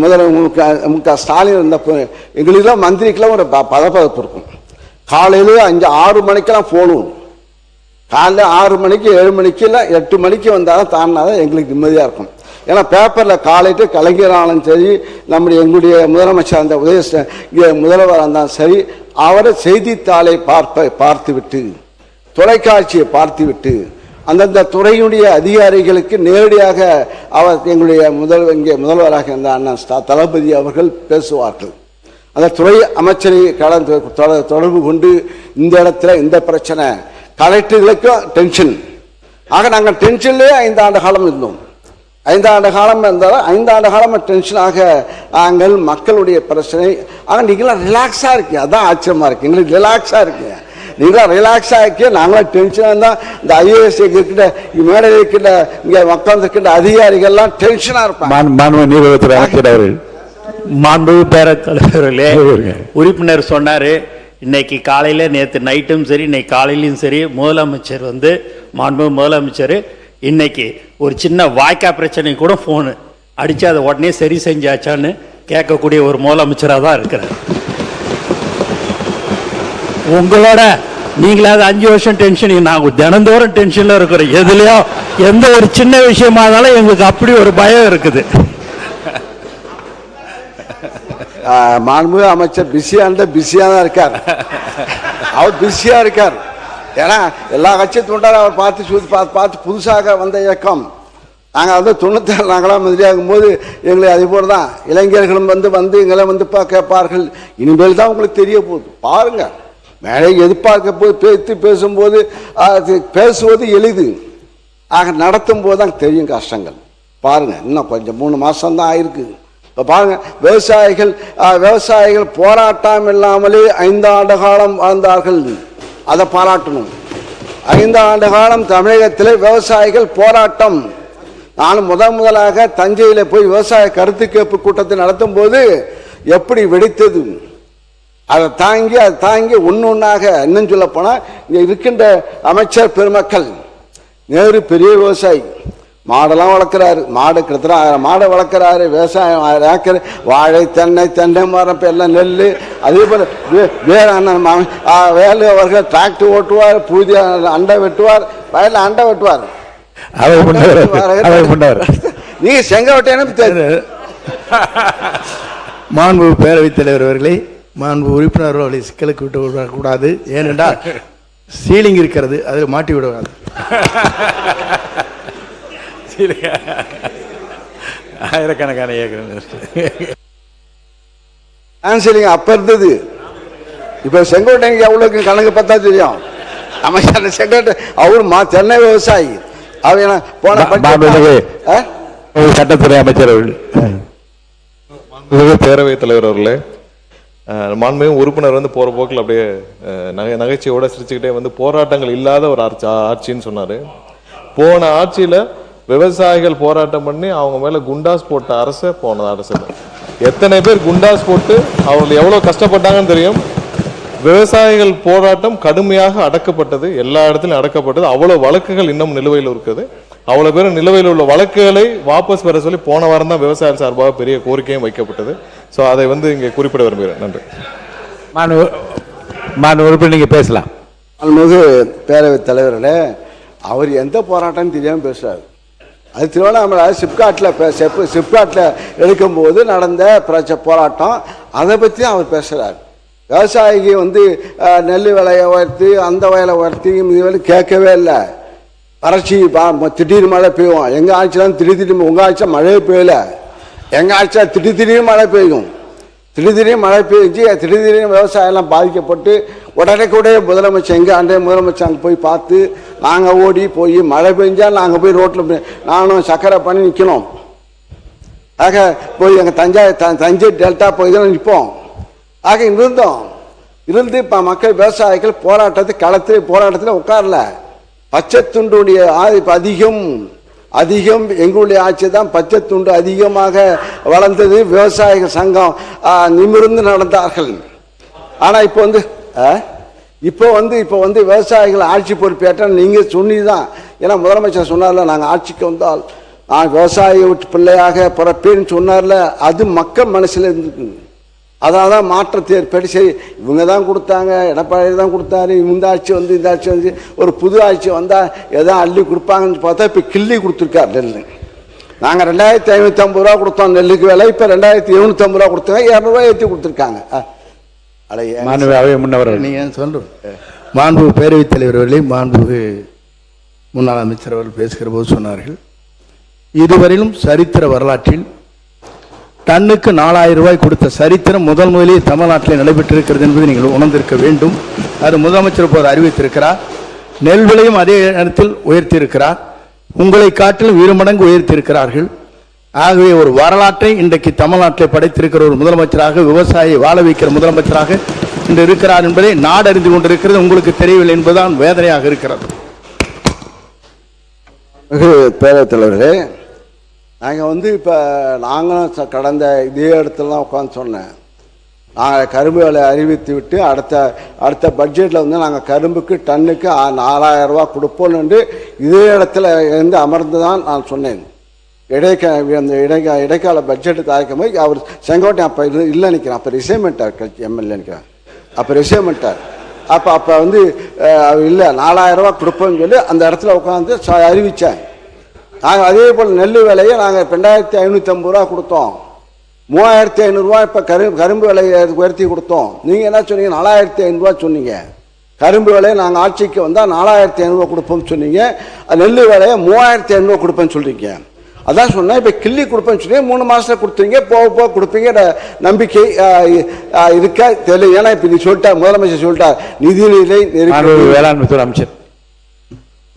முக ஸ்டாலின் இருந்தப்போ எங்களுக்கெல்லாம் மந்திரிக்கெல்லாம் ஒரு பதப்பதப்பு இருக்கும். காலையில் 5-6 மணிக்கெல்லாம் போகணும். காலையில் 6 மணிக்கு 7 மணிக்கு இல்லை 8 மணிக்கு வந்தாலும் தாண்டினாதான் எங்களுக்கு நிம்மதியாக இருக்கும். ஏன்னா பேப்பரில் காலையிட்டு கலைஞராலும் சரி, எங்களுடைய முதலமைச்சர் அந்த முதல்வர் இருந்தாலும் சரி, அவரை செய்தித்தாளை பார்த்துவிட்டு, தொலைக்காட்சியை பார்த்துவிட்டு, அந்தந்த துறையுடைய அதிகாரிகளுக்கு நேரடியாக அவர் எங்களுடைய முதல்வராக இருந்த அண்ணன் தளபதி அவர்கள் பேசுவார்கள். அந்த துறை அமைச்சரை தொடர்பு கொண்டு இந்த இடத்துல இந்த பிரச்சனை, கலெக்டர்களுக்கும் டென்ஷன். ஆக நாங்கள் டென்ஷன்லேயே 5 ஆண்டு காலம் இருந்தோம். 5 ஆண்டு காலம் இருந்தாலும் 5 ஆண்டு காலம் டென்ஷனாக நாங்கள் மக்களுடைய பிரச்சனை. ஆனால் நீங்களாம் ரிலாக்ஸாக இருக்கீங்க, அதான் ஆச்சரியமாக இருக்கு. எங்களுக்கு ரிலாக்ஸாக இருக்குங்க, நீங்களாம் ரிலாக்ஸாக இருக்கீங்க. நாங்களாம் டென்ஷனாக இருந்தால் இந்த ஐஏஎஸ் இருக்கின்ற மேடையில் இருக்கின்ற இங்கே மக்கள் இருக்கின்ற அதிகாரிகள்லாம் டென்ஷனாக இருப்பாங்க. மாண்பு பேரத்தலைவர்களே, உறுப்பினர் சொன்னார், இன்னைக்கு காலையில் நேற்று நைட்டும் சரி இன்னைக்கு காலையிலும் சரி முதலமைச்சர் மாண்பு முதலமைச்சர் இன்னைக்கு ஒரு சின்ன வாய்க்கா பிரச்சனை கூட ஃபோனு அடித்து அதை உடனே சரி செஞ்சாச்சான்னு கேட்கக்கூடிய ஒரு முதலமைச்சராக தான் இருக்கிறார். உங்களோட நீங்களாவது 5 வருஷம் டென்ஷன், நாங்கள் தினந்தோறும் டென்ஷனில் இருக்கிறோம். எதுலையோ எந்த ஒரு சின்ன விஷயமா இருந்தாலும் எங்களுக்கு அப்படி ஒரு பயம் இருக்குது. மாண்பு அமைச்சர் பிஸியாக தான் இருக்கார். அவர் பிஸியாக இருக்கார். ஏன்னா எல்லா கட்சி தொண்டாரும் அவர் பார்த்து புதுசாக வந்த இயக்கம். நாங்கள் 97 நாங்களாம் மந்திரியாகும் போது எங்களை அதே போல தான் இளைஞர்களும் வந்து எங்களை கேட்பார்கள். இனிமேல் தான் உங்களுக்கு தெரிய போகுது பாருங்க. மேலே எதிர்பார்க்க போது பேசும்போது பேசுவது எளிது, ஆக நடத்தும் போது தான் தெரியும் கஷ்டங்கள். பாருங்க, இன்னும் கொஞ்சம் 3 மாதம் தான் ஆயிருக்கு. இப்போ பாருங்க, விவசாயிகள் போராட்டம் இல்லாமலே 5 ஆண்டு காலம் வாழ்ந்தார்கள். அதை பாராட்டணும். 5 ஆண்டு காலம் தமிழகத்தில் விவசாயிகள் போராட்டம். நான் முதலாக தஞ்சையில் போய் விவசாய கருத்து கேட்பு கூட்டத்தை நடத்தும் போது எப்படி வெடித்தது, அதை தாங்கி ஒன்னொன்னாக இன்னும் சொல்ல போனால் இங்கே இருக்கின்ற அமைச்சர் பெருமக்கள், நேரு பெரிய விவசாயி, மாடெல்லாம் வளர்க்குறாரு, மாடு கிட்டத்தட்ட 1000 மாடை வளர்க்குறாரு. விவசாயம் 1000 ஏக்கர், வாழை தென்னை மரம் எல்லாம் நெல். அதே போல் வேலு அவர்கள் டிராக்டர் ஓட்டுவார், பூஜை அண்டை வெட்டுவார், வயலில் அண்டை வெட்டுவார். நீங்க செங்கோட்டையனும் மாண்பு பேரவைத் தலைவர் அவர்களே, மாண்பு உறுப்பினர் அவர்களை சிக்கலுக்கு விட்டு விடக்கூடாது. ஏனென்றால் சீலிங் இருக்கிறது, அதில் மாட்டி விடுவாங்க. ஆயிரக்கணக்கான அப்ப இருந்தது. இப்ப செங்கோட்டைக்கு எவ்வளவு கணக்கு பார்த்தா தெரியும். அமைச்சர் செங்கோட்டை அவரு சென்னை விவசாயி. போன சட்டத்துறை அமைச்சர் பேரவைத் தலைவர் அவர்களே, மாண்புமிகு உறுப்பினர் போற போக்கில் அப்படியே நகைச்சுவையோட சிரிச்சுக்கிட்டே போராட்டங்கள் இல்லாத ஒரு ஆட்சின்னு சொன்னாரு. போன ஆட்சியில விவசாயிகள் போராட்டம் பண்ணி அவங்க மேல குண்டாஸ் போட்ட அரசு போன அரசு. எத்தனை பேர் குண்டாஸ் போட்டு அவங்க எவ்வளவு கஷ்டப்பட்டாங்கன்னு தெரியும். விவசாயிகள் போராட்டம் கடுமையாக அடக்கப்பட்டது, எல்லா இடத்துலையும் அடக்கப்பட்டது. அவ்வளவு வழக்குகள் இன்னும் நிலுவையில் இருக்குது. அவ்வளவு பேர் நிலுவையில் உள்ள வழக்குகளை வாபஸ் பெற சொல்லி போன வாரம் தான் விவசாயிகள் சார்பாக பெரிய கோரிக்கையும் வைக்கப்பட்டது. ஸோ அதை இங்கே குறிப்பிட விரும்புகிறேன். நன்றி. நீங்க பேசலாம். பேரவைத் தலைவர்களே, அவர் எந்த போராட்டம் தெரியாம பேசுறாரு. அது திருவண்ணாமலை சிப்காட்டில் எடுக்கும்போது நடந்த போராட்டம், அதை பற்றி அவர் பேசுறாரு. விவசாயிக்கு நெல் விலையை உயர்த்தி அந்த வயலை உயர்த்தி இது கேட்கவே இல்லை. வறட்சி திடீர்னு மழை பெய்யும். எங்க ஆட்சியெல்லாம் திடீர்னு, உங்க ஆட்சியா மழையே பெய்யல. எங்க ஆட்சியா திடீர்னு மழை பெய்யும். திடீர்னு மழை பெய்ஞ்சு திடீர்னு விவசாயம் எல்லாம் பாதிக்கப்பட்டு உடனே முதலமைச்சர் முதலமைச்சர் அங்கே போய் பார்த்து நாங்கள் ஓடி போய் மழை பெஞ்சா நாங்கள் போய் ரோட்டில் நானும் சக்கரை பண்ணி நிற்கணும். ஆக போய் எங்கள் தஞ்சை டெல்டா போய் தான் நிற்போம். ஆக இருந்து இப்போ மக்கள் விவசாயிகள் போராட்டத்தில் உட்காரல. பச்சை துண்டுடைய அதிகம் எங்களுடைய ஆட்சி தான். பச்சை துண்டு அதிகமாக வளர்ந்தது. விவசாயிகள் சங்கம் நிமிர்ந்து நடந்தார்கள். ஆனா இப்போ விவசாயிகள் ஆட்சி பொறுப்பேற்ற நீங்க சொன்னீதான். ஏன்னா முதலமைச்சர் சொன்னார்ல, நாங்கள் ஆட்சிக்கு வந்தால் நான் விவசாயி வீட்டு பிள்ளையாக பிறப்பேன்னு சொன்னார்ல, அது மக்கள் மனசுல இருந்துருக்கு. அதனால தான் மாற்றத்தை ஏற்பட்டு, சரி இவங்க தான் கொடுத்தாங்க, எடப்பாடி தான் கொடுத்தாரு, இந்த ஆட்சி வந்து இந்த ஆட்சி வந்து ஒரு புது ஆட்சி வந்தால் எதாவது அள்ளி கொடுப்பாங்கன்னு பார்த்தா இப்போ கிள்ளி கொடுத்துருக்கார் நெல். நாங்கள் 2550 ரூபா கொடுத்தோம் நெல்லுக்கு விலை, இப்போ 2750 ரூபா கொடுத்தாங்க, 200 ரூபா ஏற்றி கொடுத்துருக்காங்க. நீங்கள் சொல்கிறோம். மாண்பு பேரவைத் தலைவர் அவர்களே, மாண்பு முன்னாள் அமைச்சர் அவர்கள் பேசுகிற போது சொன்னார்கள், இதுவரையிலும் சரித்திர வரலாற்றில் டன்னுக்கு 4000 ரூபாய் கொடுத்த சரித்திரம் முதலிலே தமிழ்நாட்டில் நடைபெற்றிருக்கிறது என்பதை நீங்கள் உணர்ந்திருக்க வேண்டும். அது முதலமைச்சர் போது அறிவித்திருக்கிறார். நெல் விலையும் அதே நேரத்தில் உயர்த்தியிருக்கிறார். உங்களை காட்டிலும் 2 மடங்கு உயர்த்தியிருக்கிறார்கள். ஆகவே ஒரு வரலாற்றை இன்றைக்கு தமிழ்நாட்டில் படைத்திருக்கிற ஒரு முதலமைச்சராக, விவசாயியை வாழ வைக்கிற முதலமைச்சராக இன்று இருக்கிறார் என்பதை நாடு அறிந்து கொண்டிருக்கிறது. உங்களுக்கு தெரியவில்லை என்பதுதான் வேதனையாக இருக்கிறது. பேரவைத் தலைவர்களே, நாங்கள் வந்து இப்போ நாங்களும் கடந்த இதே இடத்துல தான் உட்காந்து சொன்னேன், நாங்கள் கரும்பு விலை அறிவித்து விட்டு அடுத்த பட்ஜெட்டில் வந்து நாங்கள் கரும்புக்கு டன்னுக்கு 4000 ரூபா கொடுப்போம்னு இதே இடத்துல இருந்து அமர்ந்து தான் நான் சொன்னேன். இடைக்கால பட்ஜெட்டு தயாரிக்கும் போது அவர் செங்கோட்டையன் அப்போ இல்லை நிற்கிறேன், அப்போ ரிசைன்மெண்ட்டார் எம்எல்ஏ நிற்கிறேன், அப்போ ரிசைன்மெண்ட்டார். அப்போ வந்து இல்லை 4000 ரூபா கொடுப்போம்னு சொல்லி அந்த இடத்துல உட்காந்து அறிவித்தேன். நாங்கள் அதே போல் நெல் விலையை நாங்கள் 2550 ரூபா கொடுத்தோம், 3500 ரூபா இப்போ கரும்பு விலையை உயர்த்தி கொடுத்தோம். நீங்கள் என்ன சொன்னீங்க? 4500 ரூபா சொன்னீங்க. கரும்பு விலையை நாங்கள் ஆட்சிக்கு வந்தால் 4500 ரூபா கொடுப்போம்னு சொன்னீங்க. நெல் விலையை 3500 ரூபா கொடுப்பேன்னு சொல்றீங்க. அதான் சொன்னேன், இப்போ கிள்ளி கொடுப்பேன்னு சொல்லி 3 மாதத்தில் கொடுத்துருங்க, போக கொடுப்பீங்க நம்பிக்கை இருக்கா தெரியல. ஏன்னா இப்போ நீ சொல்லிட்டா, முதலமைச்சர் சொல்லிட்டார், நிதிநிலை வேளாண்மை துறை அமைச்சர்